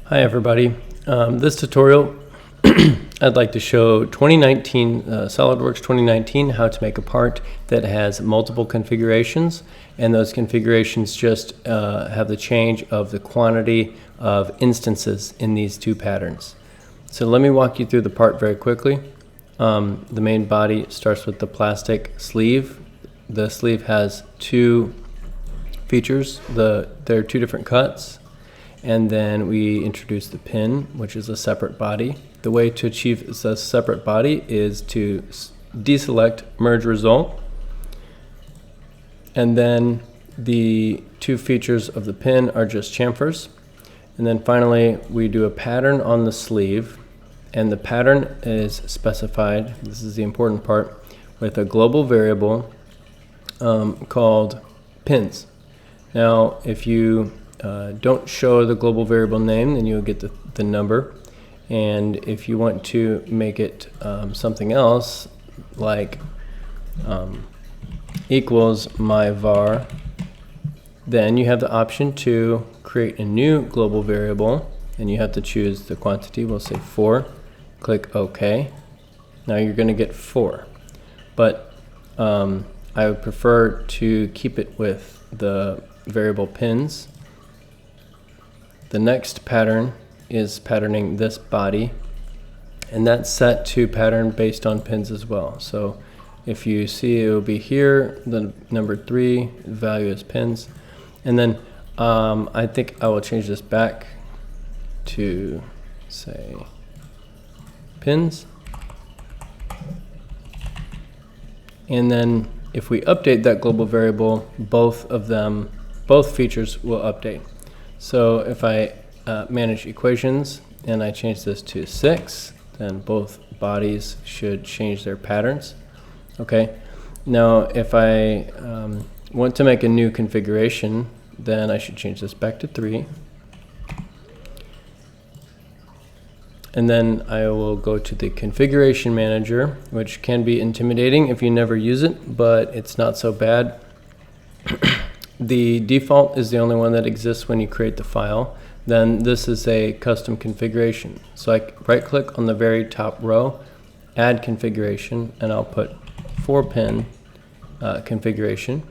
Hi everybody. This tutorial I'd like to show 2019 SolidWorks 2019 how to make a part that has multiple configurations, and those configurations just have the change of the quantity of instances in these two patterns. So let me walk you through the part very quickly. The main body starts with the plastic sleeve. The sleeve has two features. There are two different cuts. And then we introduce the pin, which is a separate body. The way to achieve a separate body is to deselect merge result. And then the two features of the pin are just chamfers. And then finally, we do a pattern on the sleeve. And the pattern is specified, this is the important part, with a global variable called pins. Now, if you don't show the global variable name, then you'll get the number. And if you want to make it something else, like equals my var, then you have the option to create a new global variable, and you have to choose the quantity. We'll say 4. Click OK. Now you're going to get 4. But I would prefer to keep it with the variable pins. The next pattern is patterning this body, and that's set to pattern based on pins as well. So if you see, it will be here, the number 3, the value is pins. And then I think I will change this back to say pins. And then if we update that global variable, both features will update. So if I manage equations and I change this to 6, then both bodies should change their patterns. Okay. Now if I want to make a new configuration, then I should change this back to 3. And then I will go to the configuration manager, which can be intimidating if you never use it, but it's not so bad. The default is the only one that exists when you create the file. Then this is a custom configuration. So I right click on the very top row, add configuration, and I'll put 4-pin configuration.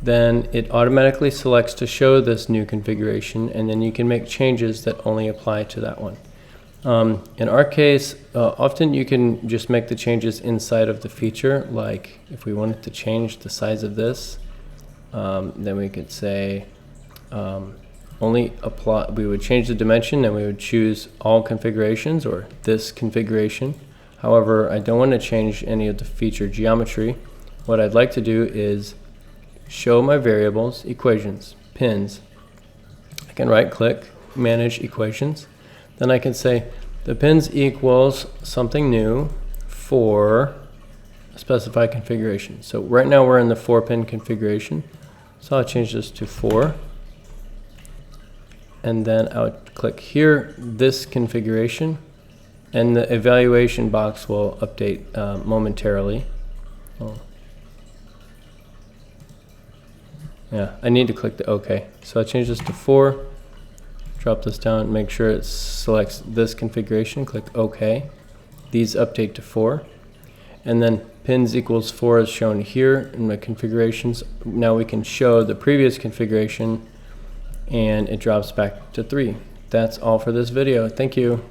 Then it automatically selects to show this new configuration, and then you can make changes that only apply to that one. In our case, often you can just make the changes inside of the feature. Like if we wanted to change the size of this, then we could say only apply. We would change the dimension and we would choose all configurations or this configuration. However, I don't want to change any of the feature geometry. What I'd like to do is show my variables, equations, pins. I can right click, manage equations. Then I can say the pins equals something new for specify configuration. So right now we're in the 4-pin configuration. So I'll change this to 4. And then I would click here, this configuration, and the evaluation box will update momentarily. Oh. Yeah, I need to click the OK. So I change this to 4, drop this down, make sure it selects this configuration, click OK. These update to 4. And then pins equals 4 is shown here in my configurations. Now we can show the previous configuration and it drops back to 3. That's all for this video. Thank you.